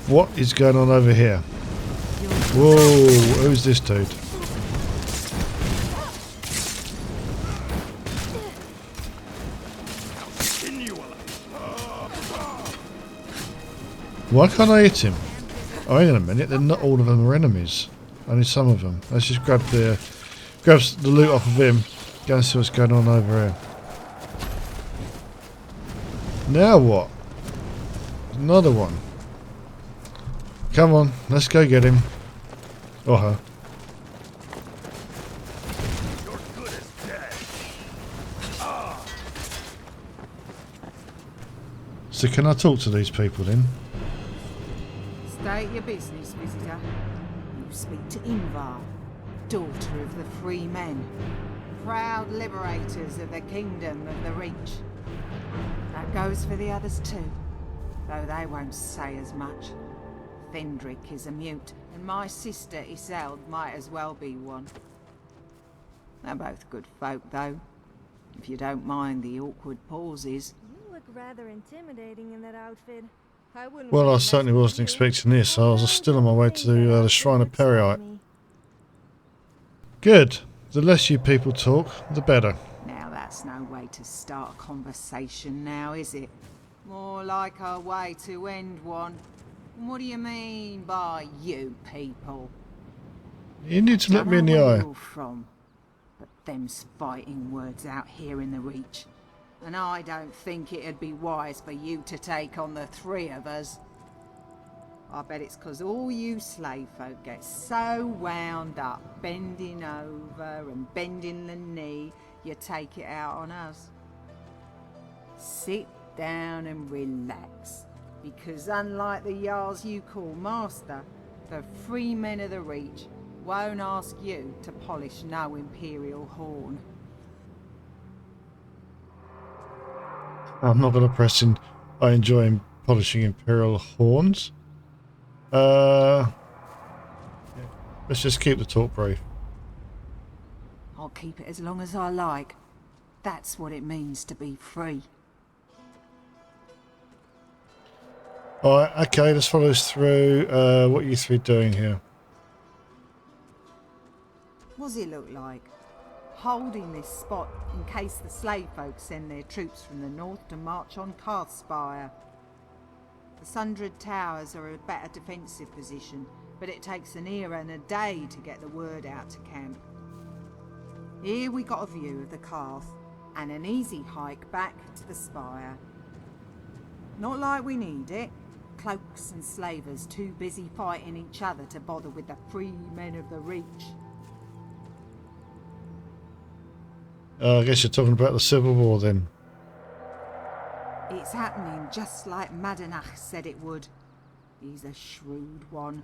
What is going on over here? Whoa, who's this dude? Why can't I hit him? Oh, hang on a minute, then not all of them are enemies. Only some of them. Let's just grab the loot off of him. Go and see what's going on over here. Now what? Another one. Come on, let's go get him. Or her. So can I talk to these people then? State your business, visitor. You speak to Ynvar, daughter of the free men, proud liberators of the kingdom of the Reach. That goes for the others too, though they won't say as much. Fendrick is a mute, and my sister Yseld might as well be one. They're both good folk, though, if you don't mind the awkward pauses. You look rather intimidating in that outfit. I wouldn't Well, I want to certainly mess with wasn't you. expecting this. I was still on my way to the Shrine of Looks like Periite. me. Good. The less you people talk, the better. Now that's no way to start a conversation now, is it? More like a way to end one. What do you mean by you people? You need to look me in the Dunno where eye. you're from, but them's fighting words out here in the Reach. And I don't think it'd be wise for you to take on the three of us. I bet it's 'cause all you slave folk get so wound up, bending over and bending the knee, you take it out on us. Sit down and relax, because unlike the Jarls you call master, the free men of the Reach won't ask you to polish no imperial horn. I'm not going to press in. I enjoy polishing imperial horns. Yeah. Let's just keep the talk brief. I'll keep it as long as I like. That's what it means to be free. Alright, okay, let's follow us through. What are you three doing here? What's it look like? Holding this spot in case the slave folk send their troops from the north to march on Carthspire. The Sundred Towers are a better defensive position, but it takes an era and a day to get the word out to camp. Here we got a view of the Carth, and an easy hike back to the spire. Not like we need it. Cloaks and slavers too busy fighting each other to bother with the free men of the Reach. I guess you're talking about the Civil War then. It's happening just like Madanach said it would. He's a shrewd one.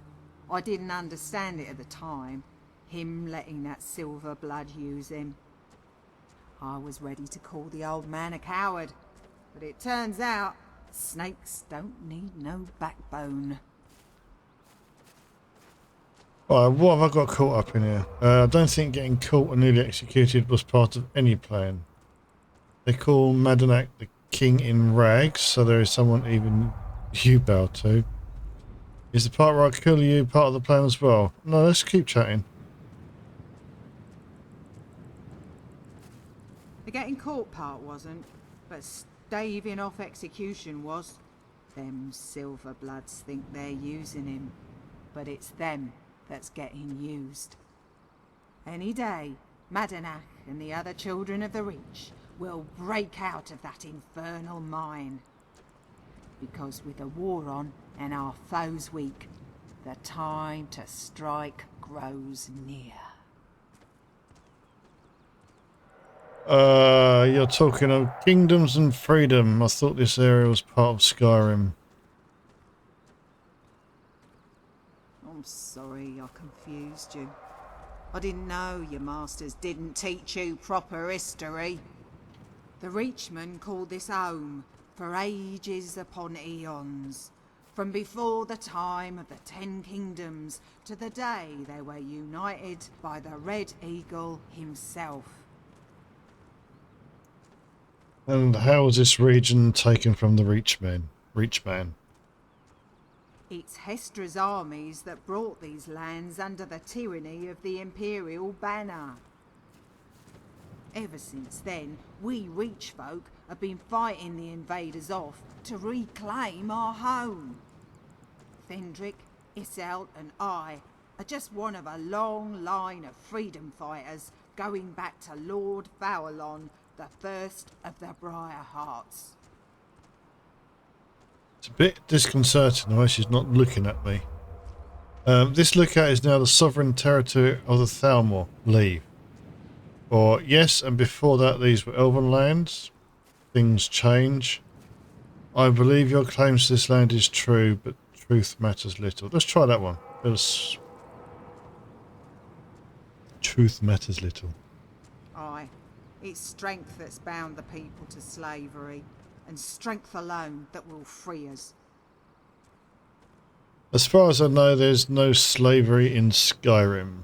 I didn't understand it at the time, him letting that silver blood use him. I was ready to call the old man a coward, but it turns out snakes don't need no backbone. Alright, what have I got caught up in here? I don't think getting caught and nearly executed was part of any plan. They call Madanach the king in rags, so there is someone even you bow to. Is the part where I kill you part of the plan as well? No, let's keep chatting. The getting caught part wasn't, but staving off execution was. Them silver bloods think they're using him, but it's them that's getting used. Any day, Madanach and the other children of the Reach will break out of that infernal mine. Because with the war on and our foes weak, the time to strike grows near. You're talking of kingdoms and freedom. I thought this area was part of Skyrim. I'm sorry I confused you. I didn't know your masters didn't teach you proper history. The Reachmen called this home for ages upon eons, from before the time of the 10 Kingdoms to the day they were united by the Red Eagle himself. And how was this region taken from the Reachman? It's Hestra's armies that brought these lands under the tyranny of the Imperial banner. Ever since then, we Reach folk have been fighting the invaders off to reclaim our home. Ynvar Yseld and I are just one of a long line of freedom fighters going back to Lord Fowlon, the first of the Briar Hearts. It's a bit disconcerting the way she's not looking at me. This lookout is now the sovereign territory of the Thalmor. Leave. Or yes, and before that these were elven lands. Things change. I believe your claims to this land is true, but truth matters little. Let's try that one. Truth matters little. Aye, it's strength that's bound the people to slavery, and strength alone that will free us. As far as I know, there's no slavery in Skyrim.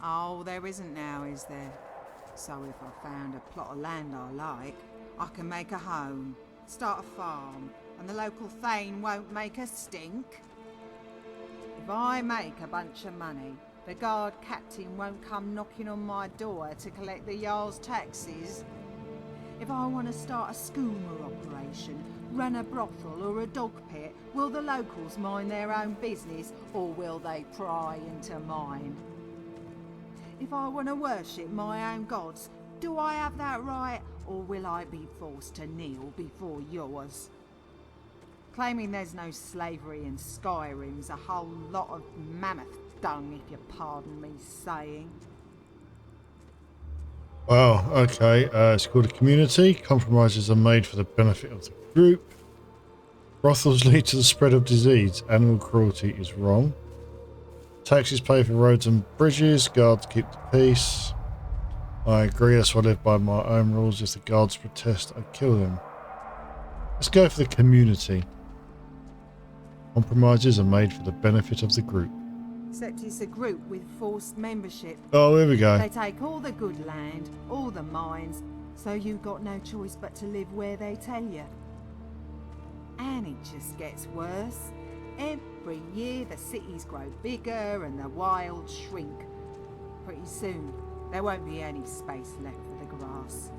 Oh, there isn't now, is there? So if I found a plot of land I like, I can make a home, start a farm, and the local thane won't make a stink? If I make a bunch of money, the guard captain won't come knocking on my door to collect the Jarl's taxes. If I want to start a schooner operation, run a brothel or a dog pit, will the locals mind their own business, or will they pry into mine? If I want to worship my own gods, do I have that right, or will I be forced to kneel before yours? Claiming there's no slavery in Skyrim's a whole lot of mammoth dung, if you pardon me saying. Wow, okay. It's called a community. Compromises are made for the benefit of the group. Brothels lead to the spread of disease. Animal cruelty is wrong. Taxes pay for roads and bridges. Guards keep the peace. I agree, that's why I live by my own rules. If the guards protest, I kill them. Let's go for the community. Compromises are made for the benefit of the group. Except it's a group with forced membership. Oh, here we go. They take all the good land, all the mines, so you got no choice but to live where they tell you. And it just gets worse. Every year the cities grow bigger and the wilds shrink. Pretty soon there won't be any space left for the grass.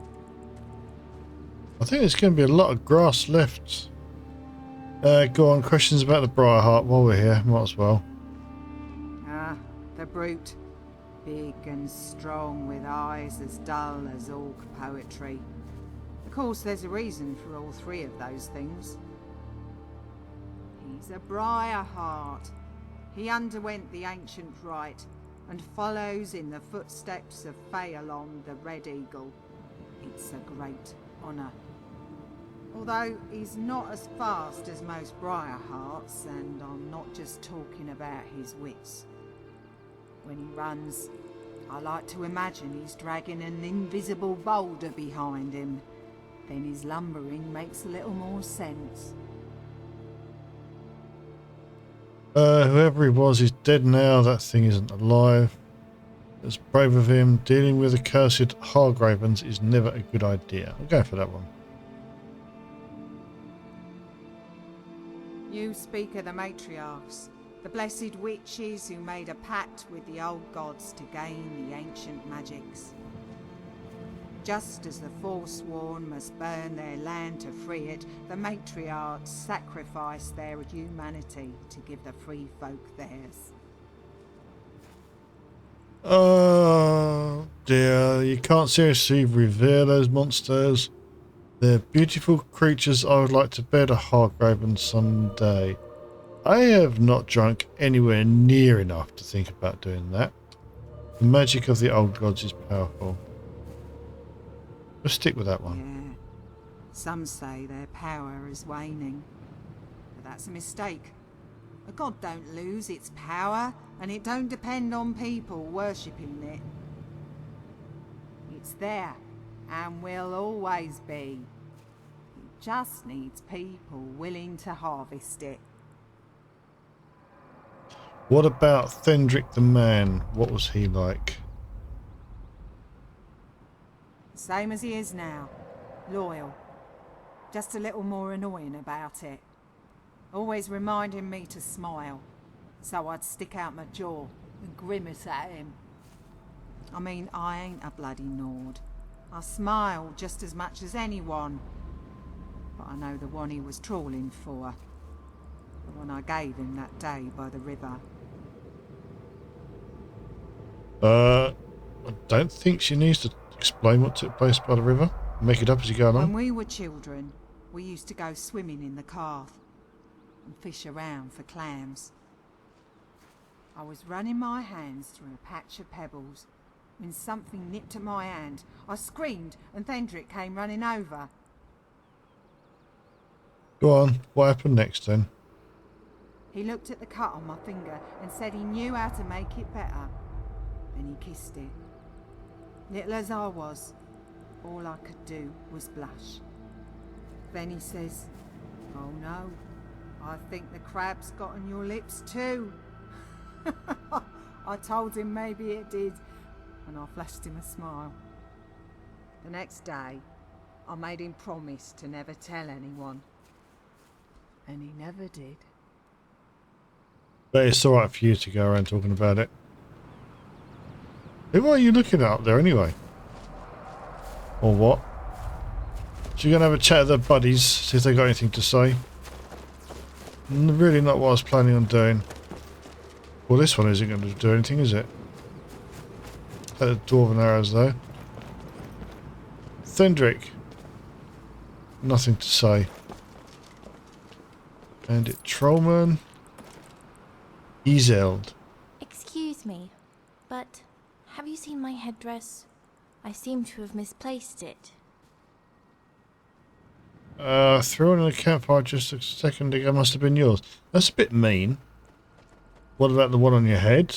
I think there's going to be a lot of grass left. Go on, questions about the Briarheart while we're here. Might as well. Ah, the brute. Big and strong with eyes as dull as orc poetry. Of course there's a reason for all three of those things. He's a Briarheart. He underwent the ancient rite and follows in the footsteps of Phaelon the Red Eagle. It's a great honour. Although he's not as fast as most Briarhearts, and I'm not just talking about his wits. When he runs, I like to imagine he's dragging an invisible boulder behind him. Then his lumbering makes a little more sense. Whoever he was is dead now. That thing isn't alive. It's brave of him. Dealing with accursed Hargravens is never a good idea. I'll go for that one. You speak of the matriarchs, the blessed witches who made a pact with the old gods to gain the ancient magics. Just as the Forsworn must burn their land to free it, the matriarchs sacrificed their humanity to give the free folk theirs. Oh dear, you can't seriously revere those monsters. They're beautiful creatures. I would like to bed a Hargraven someday. I have not drunk anywhere near enough to think about doing that. The magic of the old gods is powerful. Let's stick with that one. Yeah. Some say their power is waning. But that's a mistake. A god don't lose its power, and it don't depend on people worshipping it. It's there, and will always be. It just needs people willing to harvest it. What about Ynvar the man? What was he like? Same as he is now. Loyal. Just a little more annoying about it. always reminding me to smile. So I'd stick out my jaw and grimace at him. I mean, I ain't a bloody Nord. I smile just as much as anyone. But I know the one he was trawling for. The one I gave him that day by the river. I don't think she needs to explain what took place by the river. Make it up as you go When along. we were children, we used to go swimming in the Carth and fish around for clams. I was running my hands through a patch of pebbles when something nipped at my hand. I screamed and Thendrick came running over. Go on. What happened next then? He looked at the cut on my finger and said he knew how to make it better. Then he kissed it. Little as I was, all I could do was blush. Then he says, "Oh no, I think the crab's got on your lips too." I told him maybe it did, and I flashed him a smile. The next day, I made him promise to never tell anyone. And he never did. But it's alright for you to go around talking about it. Who are you looking at up there anyway? Or what? So you're going to have a chat with their buddies, see if they got anything to say? Really not what I was planning on doing. Well, this one isn't going to do anything, is it? The dwarven arrows, though. Thendrick. Nothing to say. Bandit Trollman. Yseld. Excuse me, but have you seen my headdress? I seem to have misplaced it. Thrown in a campfire just a second ago must have been yours. That's a bit mean. What about the one on your head?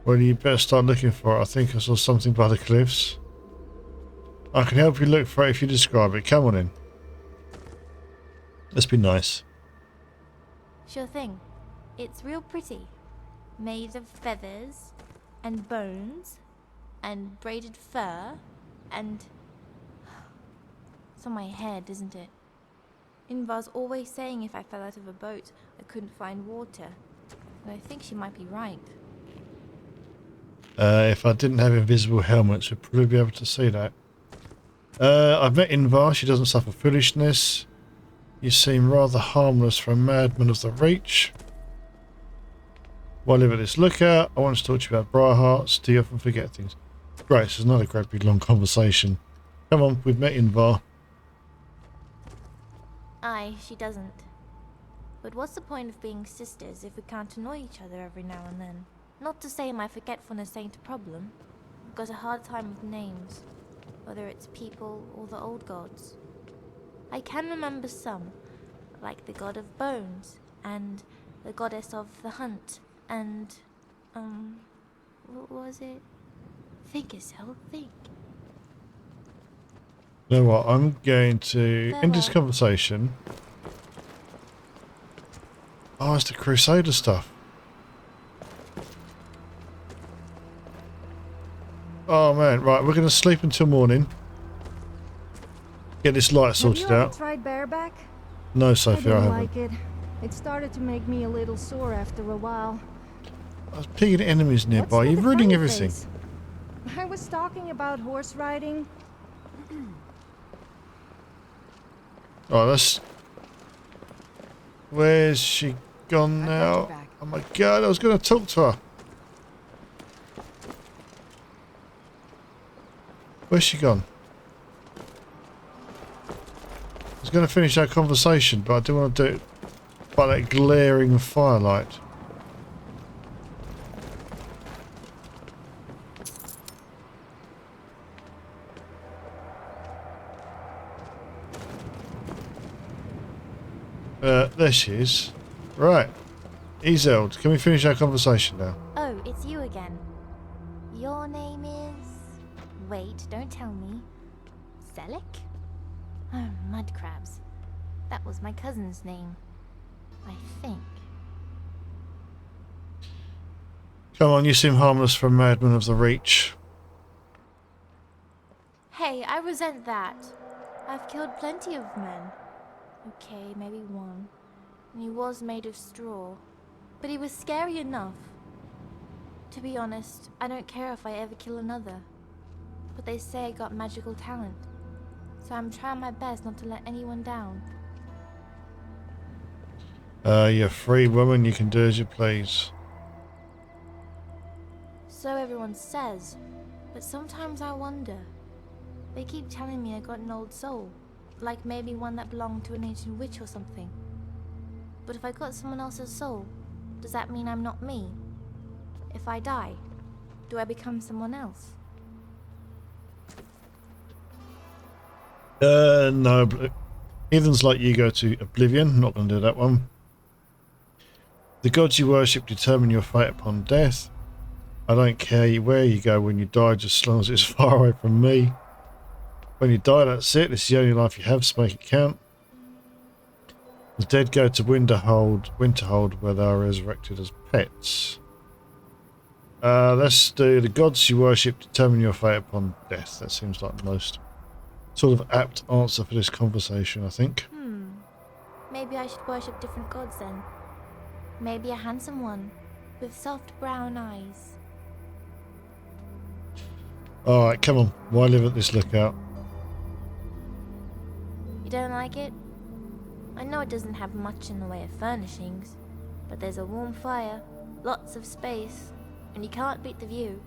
Well, you better start looking for it. I think I saw something by the cliffs. I can help you look for it if you describe it. Come on in. Let's be nice. Sure thing. It's real pretty. Made of feathers and bones and braided fur and... It's on my head, isn't it? Ynvar's always saying if I fell out of a boat, I couldn't find water. And I think she might be right. If I didn't have invisible helmets, we'd probably be able to see that. I've met Ynvar. She doesn't suffer foolishness. You seem rather harmless for a madman of the Reach. While I live at this lookout, I want to talk to you about Briarhearts. Do you often forget things? Great, so it's not a great big long conversation. Come on, we've met Ynvar. Aye, she doesn't. But what's the point of being sisters if we can't annoy each other every now and then? Not to say my forgetfulness ain't a problem. I've got a hard time with names, whether it's people or the old gods. I can remember some, like the god of bones, and the goddess of the hunt, and, what was it? Think, Yseld, think. You know what, I'm going to end this conversation. Oh, it's the Crusader stuff. Oh man, right, we're going to sleep until morning. Get this light sorted Have you ever out. tried bareback? No, I Sophie, I didn't haven't. like it. It started to make me a little sore after a while. I was picking enemies nearby. What's with You're the ruining funny everything. face? I was talking about horse riding. Right, that's... Where's she gone I've got now? your back. Oh my god, I was going to talk to her. Where's she gone? I was going to finish our conversation, but I didn't want to do it by that glaring firelight. There she is. Right. Yseld, can we finish our conversation now? Oh, it's you again. Your name is... Wait, don't tell me. Selleck? Oh, mud crabs. That was my cousin's name. I think. Come on, you seem harmless for a madman of the Reach. Hey, I resent that. I've killed plenty of men. Okay, maybe one. and he was made of straw. But he was scary enough. To be honest, I don't care if I ever kill another. But they say I got magical talent, so I'm trying my best not to let anyone down. You're a free woman, you can do as you please. So everyone says, but sometimes I wonder. They keep telling me I got an old soul, like maybe one that belonged to an ancient witch or something. But if I got someone else's soul, does that mean I'm not me? If I die, do I become someone else? No. Heathens like you go to oblivion. Not going to do that one. The gods you worship determine your fate upon death. I don't care where you go when you die, just as long as it's far away from me. When you die, that's it. This is the only life you have, so make it count. The dead go to Winterhold, where they are resurrected as pets. Let's do the gods you worship determine your fate upon death. That seems like the most sort of apt answer for this conversation, I think. Maybe I should worship different gods then. Maybe a handsome one, with soft brown eyes. Alright, come on. Why live at this lookout? You don't like it? I know it doesn't have much in the way of furnishings, but there's a warm fire, lots of space, and you can't beat the view.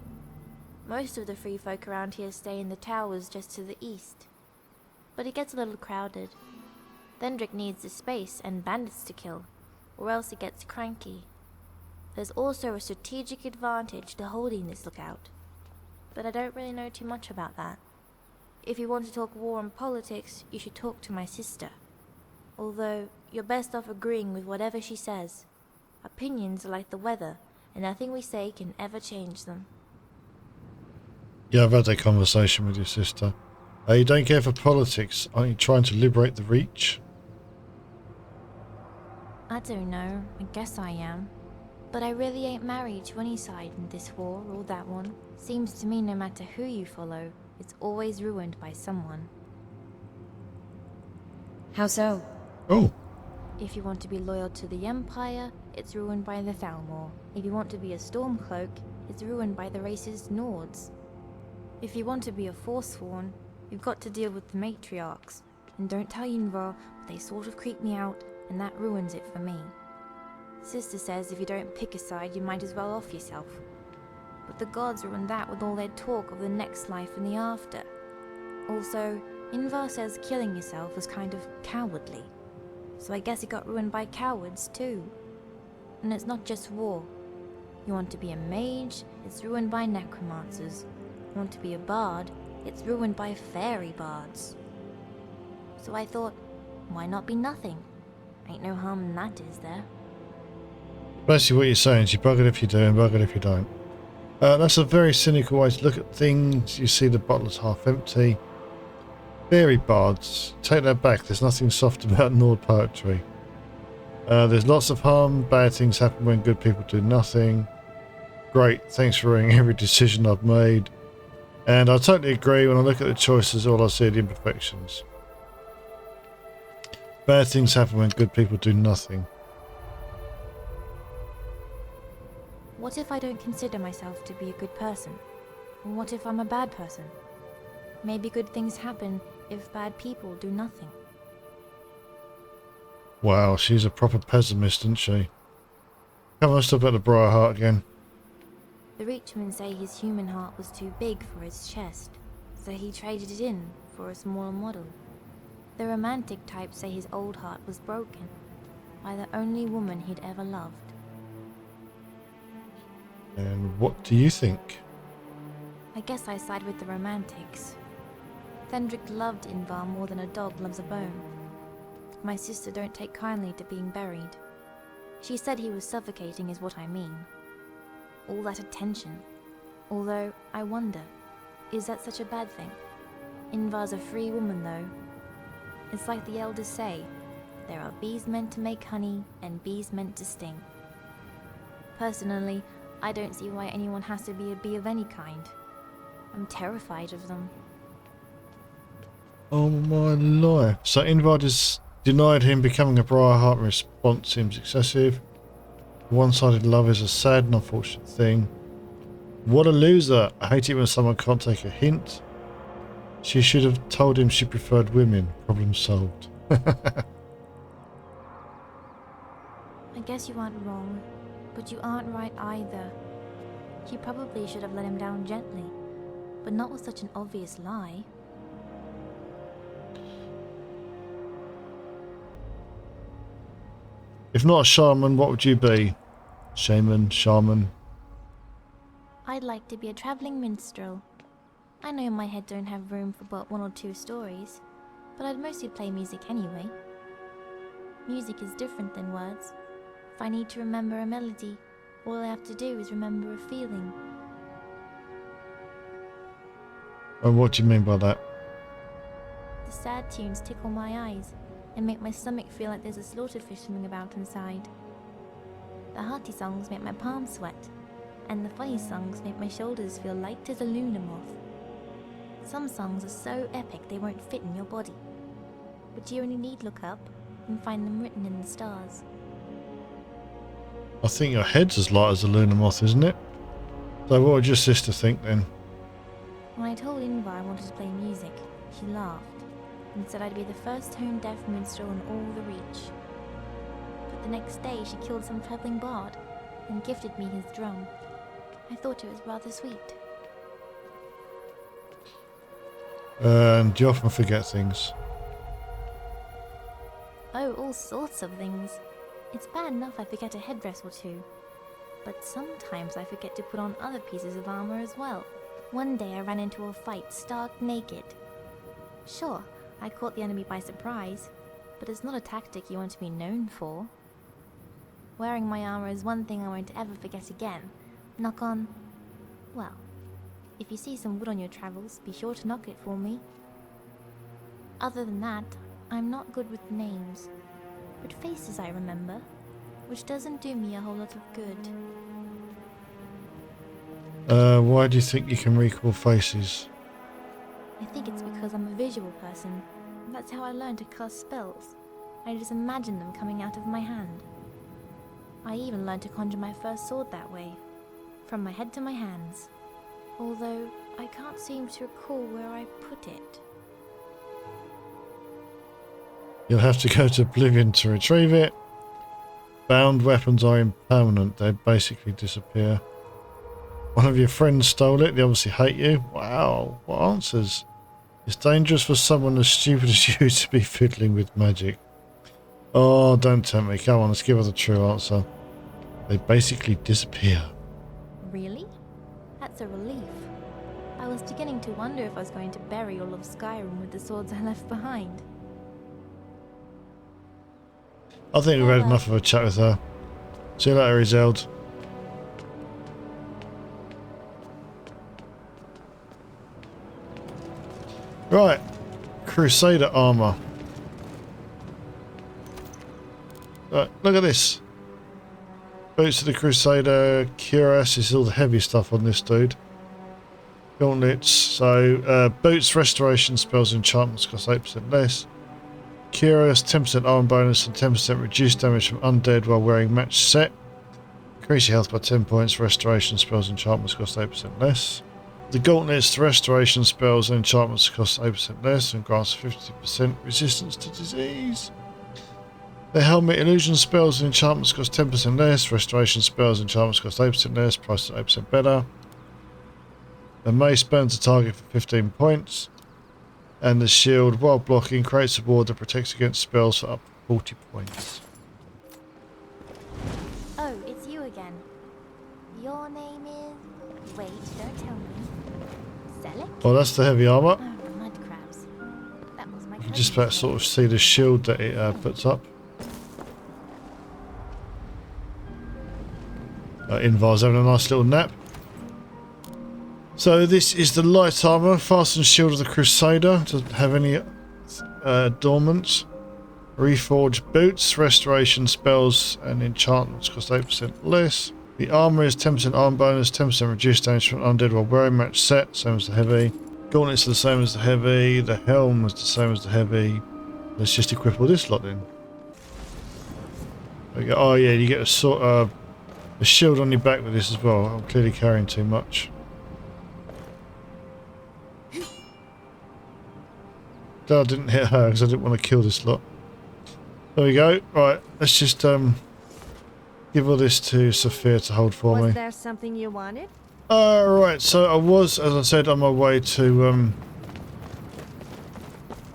Most of the free folk around here stay in the towers just to the east. But it gets a little crowded. Thendrick needs the space and bandits to kill, or else it gets cranky. There's also a strategic advantage to holding this lookout, but I don't really know too much about that. If you want to talk war and politics, you should talk to my sister. Although, you're best off agreeing with whatever she says. Opinions are like the weather, and nothing we say can ever change them. Yeah, I've had that conversation with your sister. You don't care for politics. Aren't you trying to liberate the Reach? I don't know, I guess I am. But I really ain't married to any side in this war or that one. Seems to me no matter who you follow, it's always ruined by someone. How so? Oh, If you want to be loyal to the Empire, it's ruined by the Thalmor. If you want to be a Stormcloak, it's ruined by the racist Nords. If you want to be a Forsworn, you've got to deal with the matriarchs. And don't tell Ynvar, but they sort of creep me out, and that ruins it for me. Sister says if you don't pick a side, you might as well off yourself. But the gods ruin that with all their talk of the next life and the after. Also, Ynvar says killing yourself is kind of cowardly. So I guess it got ruined by cowards too. And it's not just war. You want to be a mage, it's ruined by necromancers. You want to be a bard, it's ruined by fairy bards. So I thought, why not be nothing? Ain't no harm in that, is there? basically what you're saying is you bugger it if you do and bugger it if you don't. That's a very cynical way to look at things. You see the bottle is half empty. Fairy bards, take that back. There's nothing soft about Nord poetry. There's lots of harm. Bad things happen when good people do nothing. Great, thanks for ruining every decision I've made. And I totally agree. When I look at the choices, all I see are the imperfections. Bad things happen when good people do nothing. What if I don't consider myself to be a good person? And what if I'm a bad person? Maybe good things happen if bad people do nothing. Wow, she's a proper pessimist, isn't she? Come on, stop at the Briar Heart again. The Reachman say his human heart was too big for his chest, so he traded it in for a smaller model. The romantic type say his old heart was broken by the only woman he'd ever loved. And what do you think? I guess I side with the romantics. Thendrick loved Ynvar more than a dog loves a bone. My sister don't take kindly to being buried. She said he was suffocating is what I mean. All that attention. Although, I wonder, is that such a bad thing? Ynvar's a free woman though. It's like the elders say, there are bees meant to make honey and bees meant to sting. Personally, I don't see why anyone has to be a bee of any kind. I'm terrified of them. Oh my life. So Ynvar Denied him becoming a Briarheart. Response seems excessive. One-sided love is a sad and unfortunate thing. What a loser. I hate it when someone can't take a hint. She should have told him she preferred women. Problem solved. I guess you aren't wrong, but you aren't right either. She probably should have let him down gently, but not with such an obvious lie. If not a shaman, what would you be? Shaman. I'd like to be a traveling minstrel. I know my head don't have room for but 1 or 2 stories, but I'd mostly play music anyway. Music is different than words. If I need to remember a melody, all I have to do is remember a feeling. And what do you mean by that? The sad tunes tickle my eyes and make my stomach feel like there's a slaughterfish swimming about inside. The hearty songs make my palms sweat, and the funny songs make my shoulders feel light as a lunar moth. Some songs are so epic they won't fit in your body, but you only need look up and find them written in the stars. I think your head's as light as a lunar moth, isn't it? So what would your sister think then? When I told Ynvar I wanted to play music, she laughed and said I'd be the first tone-deaf minstrel in all the Reach. But the next day she killed some travelling bard and gifted me his drum. I thought it was rather sweet. And you often forget things. Oh, all sorts of things. It's bad enough I forget a headdress or two, but sometimes I forget to put on other pieces of armour as well. One day I ran into a fight stark naked. Sure, I caught the enemy by surprise, but it's not a tactic you want to be known for. Wearing my armour is one thing I won't ever forget again. Knock on... well, if you see some wood on your travels, be sure to knock it for me. Other than that, I'm not good with names, but faces I remember, which doesn't do me a whole lot of good. Why do you think you can recall faces? I think it's because I'm a visual person. That's how I learned to cast spells. I just imagine them coming out of my hand. I even learned to conjure my first sword that way, from my head to my hands. Although, I can't seem to recall where I put it. You'll have to go to Oblivion to retrieve it. Bound weapons are impermanent. They basically disappear. One of your friends stole it. They obviously hate you. Wow, what answers? It's dangerous for someone as stupid as you to be fiddling with magic. Oh, don't tempt me. Come on, let's give her the true answer. They basically disappear. Really? That's a relief. I was beginning to wonder if I was going to bury all of Skyrim with the swords I left behind. I think we've had enough of a chat with her. See you later, Yseld. Right, Crusader armour. Right, look at this. Boots of the Crusader, cuirass, this is all the heavy stuff on this dude. Gauntlets, so boots, restoration, spells, enchantments cost 8% less. Cuirass, 10% armor bonus and 10% reduced damage from undead while wearing matched set. Increase your health by 10 points, restoration, spells, enchantments cost 8% less. The gauntlets, the restoration spells and enchantments cost 8% less and grants 50% resistance to disease. The helmet, illusion spells and enchantments cost 10% less, restoration spells and enchantments cost 8% less, price is 8% better. The mace burns a target for 15 points. And the shield, while blocking, creates a ward that protects against spells for up to 40 points. Oh, it's you again. Your name is... wait, don't tell me. Selleck? Well, that's the heavy armour. Oh, mud crabs. That was my You can just about sort of see the shield that it puts up. Ynvar's having a nice little nap. So this is the light armour, fastened shield of the Crusader. Doesn't have any adornments. Reforged boots, restoration spells and enchantments cost 8% less. The armour is 10% arm bonus, 10% reduced damage from undead while wearing match set, same as the heavy. Gauntlets are the same as the heavy. The helm is the same as the heavy. Let's just equip all this lot then. There we go. Oh yeah, you get a sort of a shield on your back with this as well. I'm clearly carrying too much. Glad I didn't hit her because I didn't want to kill this lot. There we go. Right, let's just give all this to Sophia to hold for me. Was there something you wanted? Right, so I was, as I said, on my way to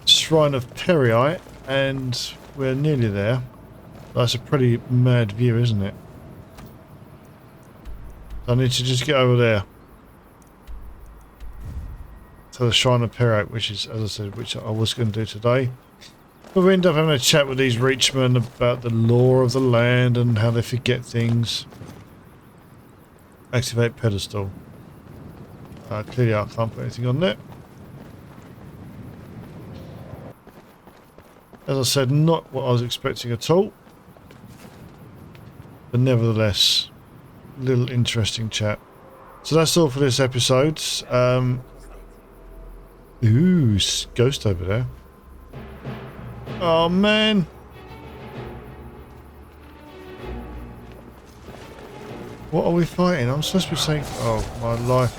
Shrine of Perrite, and we're nearly there. That's a pretty mad view, isn't it? I need to just get over there to the Shrine of Perrite, which is, as I said, which I was going to do today. But we end up having a chat with these Reachmen about the lore of the land and how they forget things. Activate pedestal. Clearly I can't put anything on there. As I said, not what I was expecting at all. But nevertheless, little interesting chat. So that's all for this episode. Ooh, ghost over there. Oh man. What are we fighting? I'm supposed to be saying, oh my life.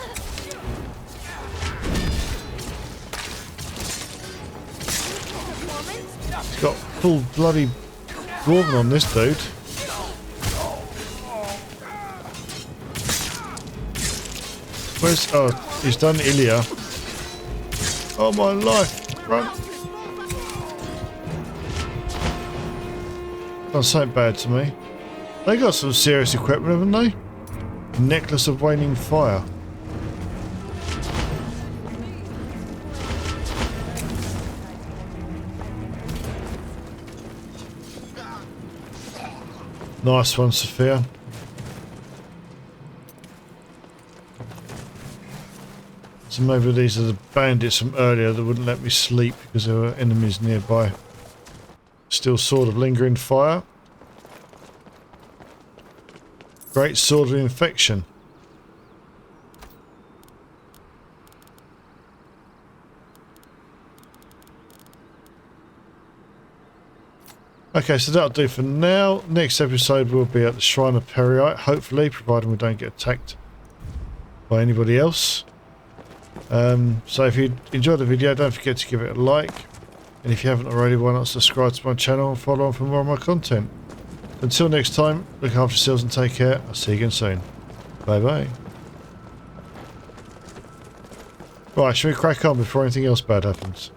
He's got full bloody dwarven on this dude. Where's, oh, he's done Ilya. Oh my life, run. Done something bad to me. They got some serious equipment, haven't they? Necklace of Waning Fire. Nice one, Sophia. So maybe these are the bandits from earlier that wouldn't let me sleep because there were enemies nearby. Still Sword of Lingering Fire. Great Sword of Infection. Okay, so that'll do for now. Next episode will be at the Shrine of Perrite, hopefully, providing we don't get attacked by anybody else. So if you enjoyed the video, don't forget to give it a like. And if you haven't already, why not subscribe to my channel and follow on for more of my content. Until next time, look after yourselves and take care. I'll see you again soon. Bye bye. Right, should we crack on before anything else bad happens?